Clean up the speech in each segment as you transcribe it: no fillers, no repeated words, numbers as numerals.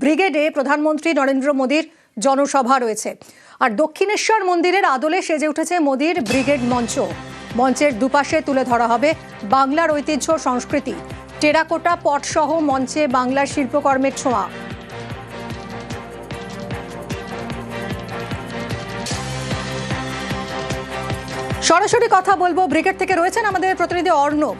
ব্রিগেডে প্রধানমন্ত্রী নরেন্দ্র মোদীর জনসভা রয়েছে। আর দক্ষিণেশ্বর মন্দিরের আদলে সেজে উঠেছে মোদীর ব্রিগেড মঞ্চ। মঞ্চের দুপাশে তুলে ধরা হবে বাংলার ঐতিহ্য সংস্কৃতি। টেরাকোটা পট সহ মঞ্চে বাংলার শিল্পকর্মের ছোঁয়া। সরাসরি কথা বলবো, ব্রিগেড থেকে রয়েছেন আমাদের প্রতিনিধি অর্ণব।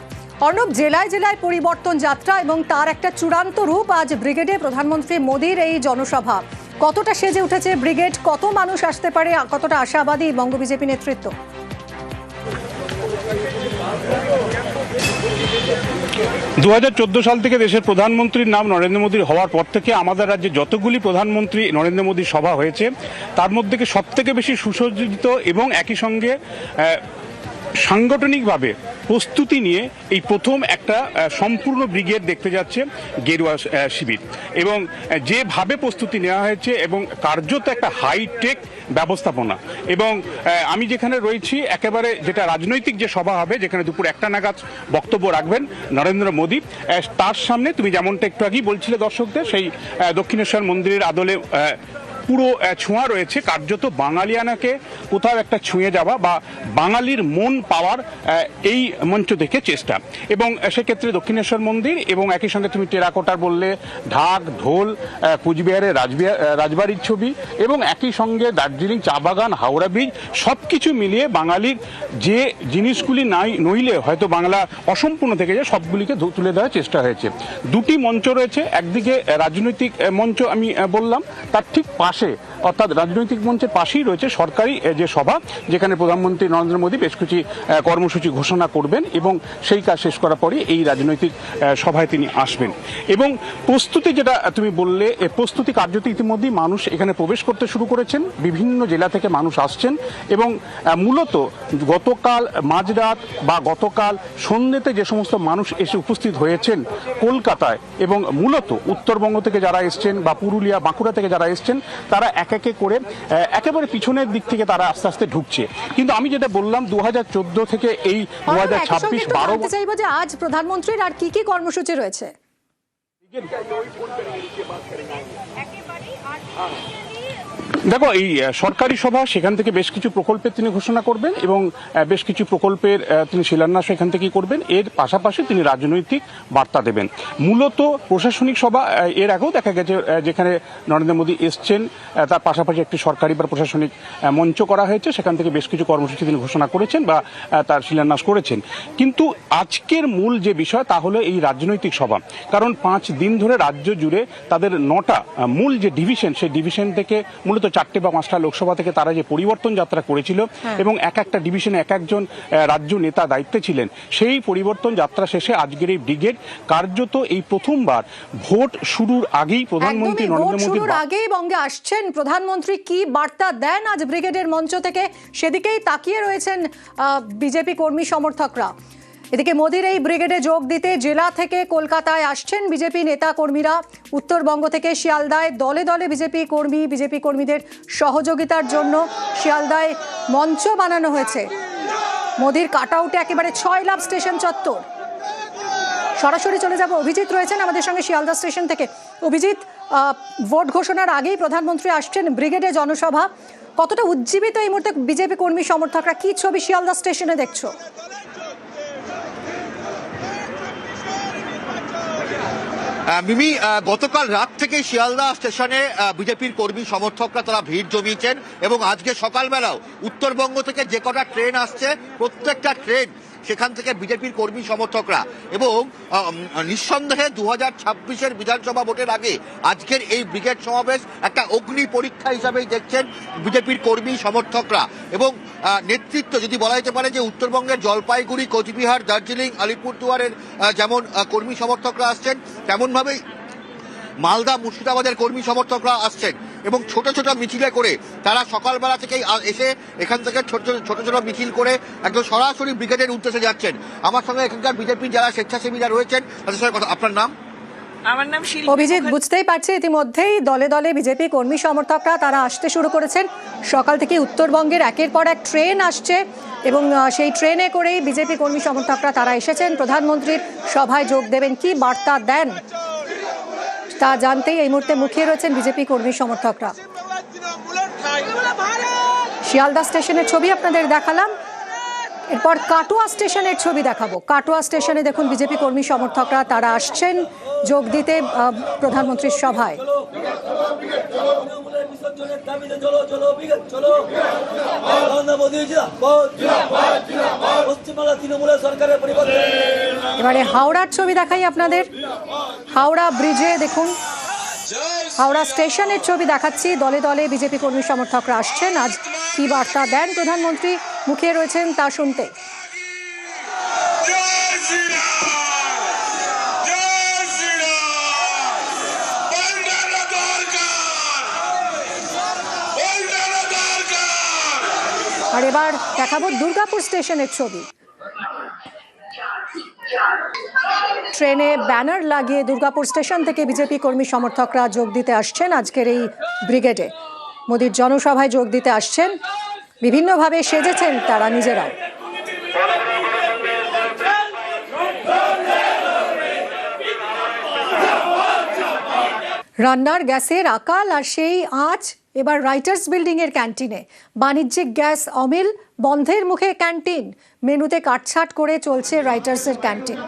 জেলায় জেলায় পরিবর্তন যাত্রা এবং তার একটা চূড়ান্ত রূপ আজ ব্রিগেডে প্রধানমন্ত্রী মোদীর এই জনসভা। কতটা সেজে উঠেছে ব্রিগেড, কত মানুষ আসতে পারে, কতটা আশাবাদী বঙ্গ বিজেপি নেতৃত্ব? 2014 সাল থেকে দেশের প্রধানমন্ত্রীর নাম নরেন্দ্র মোদী হওয়ার পর থেকে আমাদের রাজ্যে যতগুলি প্রধানমন্ত্রী নরেন্দ্র মোদীর সভা হয়েছে তার মধ্যে সব থেকে বেশি সুসজ্জিত এবং একই সঙ্গে সাংগঠনিকভাবে প্রস্তুতি নিয়ে এই প্রথম একটা সম্পূর্ণ ব্রিগেড দেখতে যাচ্ছে গেরুয়া শিবির। এবং যেভাবে প্রস্তুতি নেওয়া হয়েছে এবং কার্যত একটা হাইটেক ব্যবস্থাপনা। এবং আমি যেখানে রয়েছি একেবারে যেটা রাজনৈতিক যে সভা হবে, যেখানে দুপুর 1টা নাগাদ বক্তব্য রাখবেন নরেন্দ্র মোদী, তার সামনে তুমি যেমনটা একটু আগেই বলছিলে দর্শকদের, সেই দক্ষিণেশ্বর মন্দিরের আদলে পুরো ছোঁয়া রয়েছে। কার্যত বাঙালিয়ানাকে কোথাও একটা ছুঁয়ে যাওয়া বা বাঙালির মন পাওয়ার এই মঞ্চ থেকে চেষ্টা। এবং সেক্ষেত্রে দক্ষিণেশ্বর মন্দির এবং একই সঙ্গে তুমি টেরাকোটার বললে, ঢাক ঢোল, কুচবিহারের রাজবাড়ির ছবি এবং একই সঙ্গে দার্জিলিং চা বাগান, হাওড়া ব্রিজ, সব কিছু মিলিয়ে বাঙালির যে জিনিসগুলি নইলে হয়তো বাংলা অসম্পূর্ণ থেকে যায় সবগুলিকে তুলে দেওয়ার চেষ্টা হয়েছে। দুটি মঞ্চ রয়েছে, একদিকে রাজনৈতিক মঞ্চ আমি বললাম, তার ঠিক পাশে অর্থাৎ রাজনৈতিক মঞ্চের পাশেই রয়েছে সরকারি যে সভা, যেখানে প্রধানমন্ত্রী নরেন্দ্র মোদী বেশ কিছু কর্মসূচি ঘোষণা করবেন এবং সেই কাজ শেষ করার পরই এই রাজনৈতিক সভায় তিনি আসবেন। এবং প্রস্তুতি যেটা তুমি বললে, প্রস্তুতি কার্যত ইতিমধ্যেই মানুষ এখানে প্রবেশ করতে শুরু করেছেন, বিভিন্ন জেলা থেকে মানুষ আসছেন। এবং মূলত গতকাল মাঝরাত বা গতকাল সন্ধ্যেতে যে সমস্ত মানুষ এসে উপস্থিত হয়েছেন কলকাতায়, এবং মূলত উত্তরবঙ্গ থেকে যারা এসছেন বা পুরুলিয়া বাঁকুড়া থেকে যারা এসছেন, তারা এক একে করে একেবারে পিছনের দিক থেকে তারা আস্তে আস্তে ঢুকছে। কিন্তু আমি যেটা বললাম 2014 থেকে এই 2026 12 চাইবো যে আজ প্রধানমন্ত্রীর আর কি কি কর্মসূচি রয়েছে। দেখো, এই সরকারি সভা, সেখান থেকে বেশ কিছু প্রকল্পের তিনি ঘোষণা করবেন এবং বেশ কিছু প্রকল্পের তিনি শিলান্যাস এখান থেকেই করবেন। এর পাশাপাশি তিনি রাজনৈতিক বার্তা দেবেন। মূলত প্রশাসনিক সভা এর আগেও দেখা গেছে যেখানে নরেন্দ্র মোদী এসছেন, তার পাশাপাশি একটি সরকারি বা প্রশাসনিক মঞ্চ করা হয়েছে, সেখান থেকে বেশ কিছু কর্মসূচি তিনি ঘোষণা করেছেন বা তার শিলান্যাস করেছেন। কিন্তু আজকের মূল যে বিষয় তা হলো এই রাজনৈতিক সভা। কারণ 5 দিন ধরে রাজ্য জুড়ে তাদের 9টা মূল যে ডিভিশন, সেই ডিভিশন থেকে মূলত 4টে বা 5টা লোকসভা থেকে তারা যে পরিবর্তন যাত্রা করেছিল এবং এক একটা ডিভিশনে এক একজন রাজ্য নেতা দায়িত্বে ছিলেন, সেই পরিবর্তন যাত্রা শেষে আজকের এই ব্রিগেড কার্যত এই প্রথমবার ভোট শুরুর আগেই প্রধানমন্ত্রী নরেন্দ্র মোদী আগেই বঙ্গে আসছেন। প্রধানমন্ত্রী কি বার্তা দেন আজ ব্রিগেডের মঞ্চ থেকে, সেদিকেই তাকিয়ে রয়েছেন বিজেপি কর্মী সমর্থকরা। এদিকে মোদীর এই ব্রিগেডে যোগ দিতে জেলা থেকে কলকাতায় আসছেন বিজেপি নেতা কর্মীরা। উত্তরবঙ্গ থেকে শিয়ালদায় দলে দলে বিজেপি কর্মীদের সহযোগিতার জন্য শিয়ালদায় মঞ্চ বানানো হয়েছে। মোদীর কাটআউটে একেবারে 6 লাভ স্টেশন চত্বর। সরাসরি চলে যাব, অভিজিৎ রয়েছেন আমাদের সঙ্গে শিয়ালদা স্টেশন থেকে। অভিজিৎ, ভোট ঘোষণার আগেই প্রধানমন্ত্রী আসছেন ব্রিগেডে জনসভা, কতটা উজ্জীবিত এই মুহূর্তে বিজেপি কর্মী সমর্থকরা? কি ছবি শিয়ালদা স্টেশনে দেখছো? মিমি, গতকাল রাত থেকে শিয়ালদা স্টেশনে বিজেপির কর্মী সমর্থকরা তারা ভিড় জমিয়েছেন এবং আজকে সকালবেলাও উত্তরবঙ্গ থেকে যে কটা ট্রেন আসছে প্রত্যেকটা ট্রেন সেখান থেকে বিজেপির কর্মী সমর্থকরা। এবং নিঃসন্দেহে 2026-এর বিধানসভা ভোটের আগে আজকের এই ব্রিগেড সমাবেশ একটা অগ্নি পরীক্ষা হিসাবেই দেখছেন বিজেপির কর্মী সমর্থকরা। এবং নেতৃত্ব যদি বলা যেতে পারে যে উত্তরবঙ্গের জলপাইগুড়ি, কোচবিহার, দার্জিলিং, আলিপুরদুয়ারের যেমন কর্মী সমর্থকরা আসছেন, তেমনভাবেই মালদা, মুর্শিদাবাদের কর্মী সমর্থকরা আসছেন। এবং ছোট ছোট মিছিলে করে তারা সকালবেলা থেকেই এসে এখান থেকে ছোট ছোট মিছিল করে একদম সরাসরি ব্রিগেডের উদ্দেশ্যে যাচ্ছেন। আমার সঙ্গে এখানকার বিজেপির যারা স্বেচ্ছাসেবীরা রয়েছেন তাদের সঙ্গে কথা। আপনার নাম? আমার নাম শিল্পী। অভিজিৎ, বুঝতেই পারছি ইতিমধ্যেই দলে দলে বিজেপি কর্মী সমর্থকরা তারা আসতে শুরু করেছেন। সকাল থেকে উত্তরবঙ্গের একের পর এক ট্রেন আসছে এবং সেই ট্রেনে করেই বিজেপি কর্মী সমর্থকরা তারা এসেছেন প্রধানমন্ত্রীর সভায় যোগ দেবেন। কি বার্তা দেন তা জানতেই এই মুহূর্তে মুখিয়ে রয়েছেন বিজেপি কর্মী সমর্থকরা। শিয়ালদা স্টেশনের ছবি আপনাদের দেখালাম, এরপর কাটোয়া স্টেশনের ছবি দেখাবো। কাটোয়া স্টেশনে দেখুন বিজেপি কর্মী সমর্থকরা তারা আসছেন যোগ দিতে প্রধানমন্ত্রীর সভায়। এবারে হাওড়ার ছবি দেখাই আপনাদের। হাওড়া ব্রিজে দেখুন, হাওড়া স্টেশনের ছবি দেখাচ্ছি। দলে দলে বিজেপি কর্মী সমর্থকরা আসছেন। আজ কি বার্তা দেন প্রধানমন্ত্রী, মুখিয়ে রয়েছেন তা শুনতে। আর এবার দেখাবো দুর্গাপুর স্টেশনের ছবি। ট্রেনে ব্যানার লাগিয়ে দুর্গাপুর স্টেশন থেকে বিজেপি কর্মী সমর্থকরা যোগ দিতে আসছেন আজকের এই ব্রিগেডে। মোদির জনসভায় যোগ দিতে আসছেন, বিভিন্নভাবে সেজেছেন তারা নিজেরাও। রান্নার গ্যাসের আকাল আর সেই আঁচ এবার রাইটার্স বিল্ডিং এর ক্যান্টিনে। বাণিজ্যিক গ্যাস অমিল, বন্ধের মুখে ক্যান্টিন। মেনুতে কাটছাট করে চলছে রাইটার্সের ক্যান্টিন।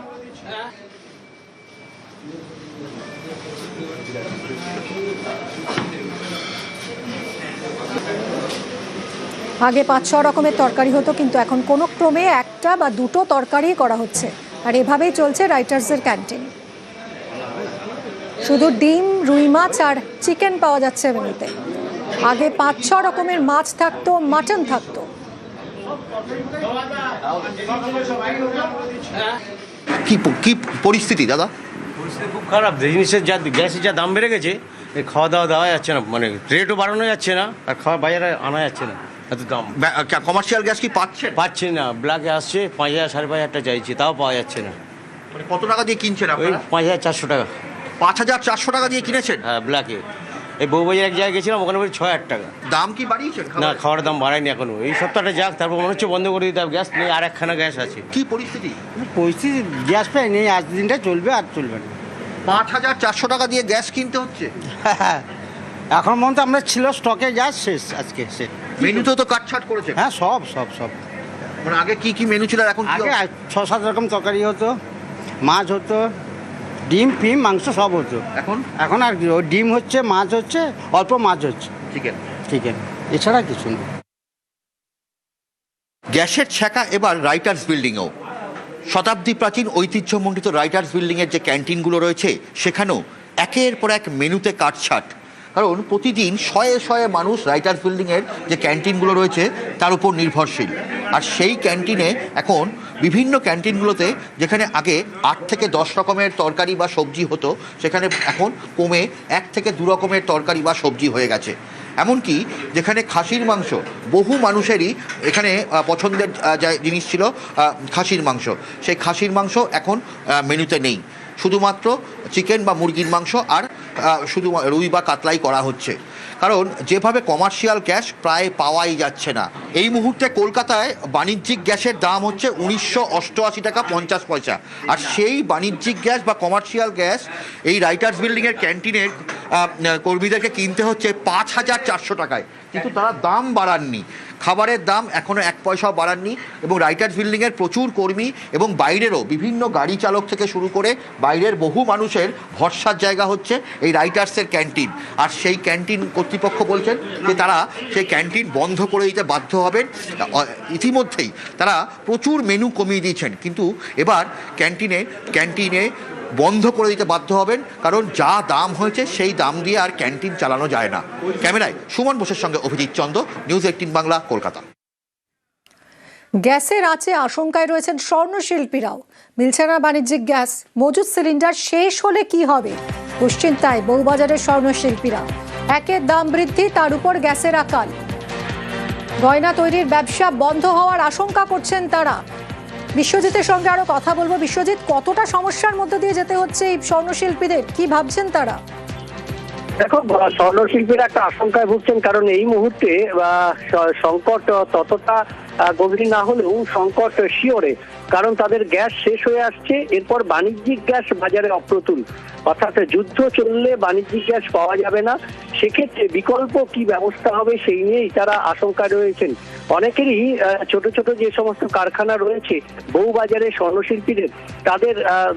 আগে 5-6 রকমের তরকারি হতো, কিন্তু এখন কোনো ক্রমে একটা বা দুটো তরকারি করা হচ্ছে। আর এভাবেই চলছে রাইটার্সের ক্যান্টিন। শুধু ডিম, রুই মাছ আর চিকেন পাওয়া যাচ্ছে মেনুতে। আগে 5-6 রকমের মাছ থাকতো, মাটন থাকতো। কি পরিস্থিতি দাদা? পরিস্থিতি খুব খারাপ। জিনিসের যা গ্যাসের যা দাম বেড়ে গেছে, খাওয়া দাওয়া দেওয়া যাচ্ছে না, মানে রেটও বাড়ানো যাচ্ছে না, আর খাওয়া বাজারে আনা যাচ্ছে না, এত দাম। কমার্শিয়াল গ্যাস কি পাচ্ছে না, ব্ল্যাকে আসছে 5,000 5,500 চাইছি, তাও পাওয়া যাচ্ছে না। মানে কত টাকা দিয়ে কিনছেন ওই আপনারা? 5,400 টাকা। 5,400 টাকা দিয়ে কিনেছেন? হ্যাঁ, ব্ল্যাকে। এই বউবাজার এক জায়গায় গেছিলাম, ওখানে বলি 6,000 টাকা। দাম কি বাড়িয়েছেন? না, খাওয়ার দাম বাড়ায়নি এখনো। এই সপ্তাহটা যাক, তারপর মনে হচ্ছে বন্ধ করে দিতে হবে। গ্যাস নেই, আর একখানা গ্যাস আছে। কি পরিস্থিতি? পরিস্থিতি গ্যাস পাই নেই, আজ দিনটা চলবে আর চলবে না। 5,400 টাকা দিয়ে গ্যাস কিনতে হচ্ছে। এখন পর্যন্ত আমরা ছিল স্টকে গ্যাস শেষ আজকে সে। মেনুতেও তো কাটছাট করেছে। হ্যাঁ, সব সব সব। মানে আগে কি মেনু ছিল, এখন কি? আগে 6-7 রকম তরকারি হতো, মাছ হতো, ডিম ফিম মাংস সব হতো। এখন আর কি, ওই ডিম হচ্ছে, মাছ হচ্ছে, অল্প মাছ হচ্ছে, চিকেন। এছাড়া কিছু না। গ্যাসের ছ্যাঁকা এবার রাইটার্স বিল্ডিংয়েও। শতাব্দী প্রাচীন ঐতিহ্যমণ্ডিত রাইটার্স বিল্ডিংয়ের যে ক্যান্টিনগুলো রয়েছে, সেখানেও একের পর এক মেনুতে কাটছাট। কারণ প্রতিদিন শয়ে শয়ে মানুষ রাইটার্স বিল্ডিংয়ের যে ক্যান্টিনগুলো রয়েছে তার উপর নির্ভরশীল। আর সেই ক্যান্টিনে এখন বিভিন্ন ক্যান্টিনগুলোতে, যেখানে আগে 8 থেকে 10 রকমের তরকারি বা সবজি হতো, সেখানে এখন কমে 1 থেকে 2 রকমের তরকারি বা সবজি হয়ে গেছে। এমনকি যেখানে খাসির মাংস বহু মানুষেরই এখানে পছন্দের জিনিস ছিল খাসির মাংস, সেই খাসির মাংস এখন মেনুতে নেই। শুধুমাত্র চিকেন বা মুরগির মাংস আর শুধু রুই বা কাতলাই করা হচ্ছে। কারণ যেভাবে কমার্শিয়াল গ্যাস প্রায় পাওয়াই যাচ্ছে না। এই মুহূর্তে কলকাতায় বাণিজ্যিক গ্যাসের দাম হচ্ছে 1988 টাকা 50 পয়সা। আর সেই বাণিজ্যিক গ্যাস বা কমার্শিয়াল গ্যাস এই রাইটার্স বিল্ডিংয়ের ক্যান্টিনের কর্মীদেরকে কিনতে হচ্ছে 5,400 টাকায়। কিন্তু তারা দাম বাড়াননি, খাবারের দাম এখনও 1 পয়সাও বাড়াননি। এবং রাইটার্স বিল্ডিংয়ের প্রচুর কর্মী এবং বাইরেরও বিভিন্ন গাড়ি চালক থেকে শুরু করে বাইরের বহু মানুষের ভরসার জায়গা হচ্ছে এই রাইটার্সের ক্যান্টিন। আর সেই ক্যান্টিন কর্তৃপক্ষ বলছেন যে তারা সেই ক্যান্টিন বন্ধ করে দিতে বাধ্য হবেন। ইতিমধ্যেই তারা প্রচুর মেনু কমিয়ে দিয়েছেন, কিন্তু এবার ক্যান্টিনে বন্ধ করে দিতে বাধ্য হবেন। কারণ যা দাম হয়েছে সেই দাম দিয়ে আর ক্যান্টিন চালানো যায় না। ক্যামেরায় সুমন বোসের সঙ্গে অভিজিৎ চন্দ, নিউজ 18 বাংলা, কলকাতা। গ্যাসের আঁচে আশঙ্কায় রয়েছেন স্বর্ণশিল্পীরাও। মিলছে না বাণিজ্যিক গ্যাস, মজুদ সিলিন্ডার শেষ হলে কি হবে, দুশ্চিন্তায় বউবাজারের স্বর্ণশিল্পীরা। একের দাম বৃদ্ধি, তার উপর গ্যাসের আকাল। গয়না তৈরির ব্যবসা বন্ধ হওয়ার আশঙ্কা করছেন তারা। বিশ্বজিতের সঙ্গে আরো কথা বলবো। বিশ্বজিৎ, কতটা সমস্যার মধ্যে দিয়ে যেতে হচ্ছে এই স্বর্ণশিল্পীদের, কি ভাবছেন তারা? দেখো, স্বর্ণশিল্পীরা একটা আশঙ্কায় ভুগছেন, কারণ এই মুহূর্তে সংকট ততটা গভীর না হলেও সংকট শিওরে, কারণ তাদের গ্যাস শেষ হয়ে আসছে। এরপর বাণিজ্যিক গ্যাস বাজারে অপ্রতুল, অর্থাৎ যুদ্ধ চললে বাণিজ্যিক গ্যাস পাওয়া যাবে না। সেক্ষেত্রে বিকল্প কি ব্যবস্থা হবে সেই নিয়েই তারা আশঙ্কায় রয়েছেন। অনেকেরই ছোট ছোট যে সমস্ত কারখানা রয়েছে বউবাজারে স্বর্ণশিল্পীদের, তাদের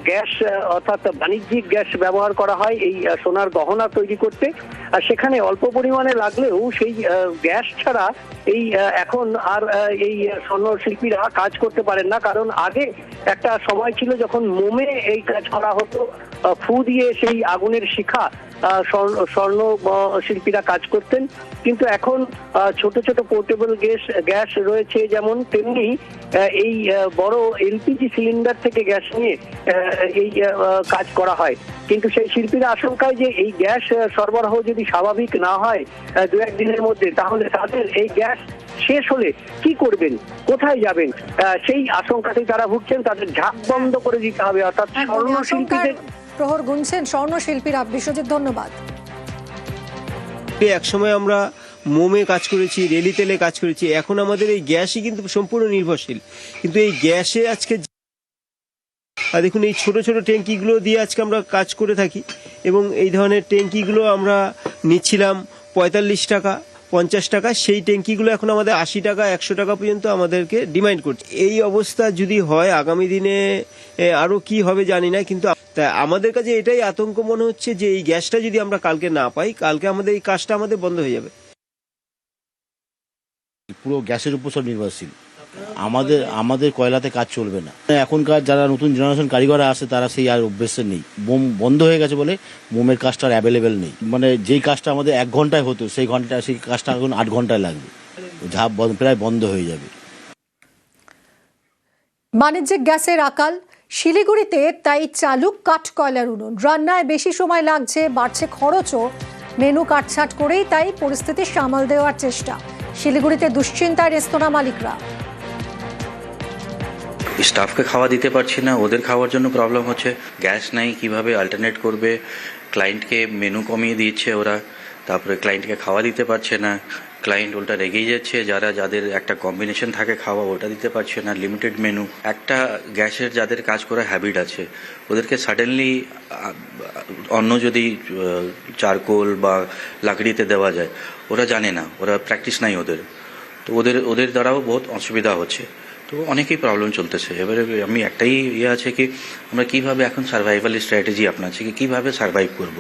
গ্যাস অর্থাৎ বাণিজ্যিক গ্যাস ব্যবহার করা হয় এই সোনার গহনা তৈরি করতে। আর সেখানে অল্প পরিমাণে লাগলেও সেই গ্যাস ছাড়া এই এখন আর এই স্বর্ণশিল্পীরা কাজ করতে পারেন না। কারণ আগে একটা সময় ছিল যখন মোমে এই কাজ করা হতো, ফু দিয়ে সেই আগুনের শিখা স্বর্ণ শিল্পীরা কাজ করতেন। কিন্তু এখন ছোট ছোট পোর্টেবল গ্যাস রয়েছে যেমন, তেমনি এই বড় এলপিজি সিলিন্ডার থেকে গ্যাস নিয়ে এই কাজ করা হয়। কিন্তু সেই শিল্পীরা আশঙ্কায় যে এই গ্যাস সরবরাহ যদি স্বাভাবিক না হয় দু একদিনের মধ্যে, তাহলে তাদের এই গ্যাস শেষ হলে কি করবেন, কোথায় যাবেন, সেই আশঙ্কাতেই তারা ভুগছেন। তাদের ঝাঁক বন্ধ করে দিতে হবে, অর্থাৎ স্বর্ণ শিল্পীদের প্রহর গুনছেন স্বর্ণশিল্পীরা। বিশ্বজিৎ, ধন্যবাদ। এক সময় আমরা মোমে কাজ করেছি, রেলি তেলে কাজ করেছি, এখন আমাদের এই গ্যাসই কিন্তু সম্পূর্ণ নির্ভরশীল। কিন্তু এই গ্যাসে আজকে দেখুন এই ছোট ছোট ট্যাঙ্কিগুলো দিয়ে আজকে আমরা কাজ করে থাকি, এবং এই ধরনের ট্যাঙ্কিগুলো আমরা নিচ্ছিলাম 45 টাকা 50 টাকা, সেই ট্যাঙ্কিগুলো এখন আমাদের 80 টাকা 100 টাকা পর্যন্ত আমাদেরকে ডিমান্ড করছে। এই অবস্থা যদি হয় আগামী দিনে আরো কি হবে জানি না, কিন্তু আমাদের কাছে এটাই আতঙ্ক মনে হচ্ছে যে এই গ্যাসটা যদি আমরা কালকে না পাই, কালকে আমাদের এই কাজটা আমাদের বন্ধ হয়ে যাবে। পুরো গ্যাসের উপর সব নির্ভরশীল। আমাদের কয়লাতে কাজ চলবে না। এখনকার যারা নতুন জেনারেশন কারিগররা আছে তারা সেই আর অভ্যেসে নেই। বোম বন্ধ হয়ে গেছে বলে মোমের কাজটা আর অ্যাভেলেবেল নেই। মানে যেই কাজটা আমাদের 1 ঘন্টায় হতো সেই কাজটা এখন 8 ঘন্টায় লাগবে, ঝাঁপ প্রায় বন্ধ হয়ে যাবে। বাণিজ্যিক গ্যাসের আকাল শিলিগুড়িতে, তাই চালু কাঠ কয়লার উনুন। রান্নায় বেশি সময় লাগছে, বাড়ছে খরচও। মেনু কাটছাট করেই তাই পরিস্থিতি সামাল দেওয়ার চেষ্টা। শিলিগুড়িতে দুশ্চিন্তায় রেস্তোরাঁ মালিকরা। স্টাফকে খাওয়া দিতে পারছি না, ওদের খাওয়ার জন্য প্রবলেম হচ্ছে। গ্যাস নাই, কিভাবে অল্টারনেট করবে। ক্লায়েন্টকে মেনু কমিয়ে দিচ্ছে ওরা, তারপরে ক্লায়েন্টকে খাওয়া দিতে পারছে না। ক্লায়েন্ট উল্টা রেগেই যাচ্ছে, যাদের একটা কম্বিনেশন থাকে খাওয়া ওটা দিতে পারছে না, লিমিটেড মেনু। একটা গ্যাসের যাদের কাজ করার হ্যাবিট আছে ওদেরকে সাডেনলি অন্য যদি চারকোল বা লাকড়িতে দেওয়া যায়, ওরা জানে না, ওরা প্র্যাকটিস নাই ওদের, তো ওদের দ্বারাও বহুত অসুবিধা হচ্ছে। তো অনেকই প্রবলেম চলতেছে। এবারে আমি একটাই আছে কি আমরা কিভাবে এখন সার্ভাইভাল স্ট্র্যাটেজি আপনাচ্ছি, কিভাবে সার্ভাইভ করব।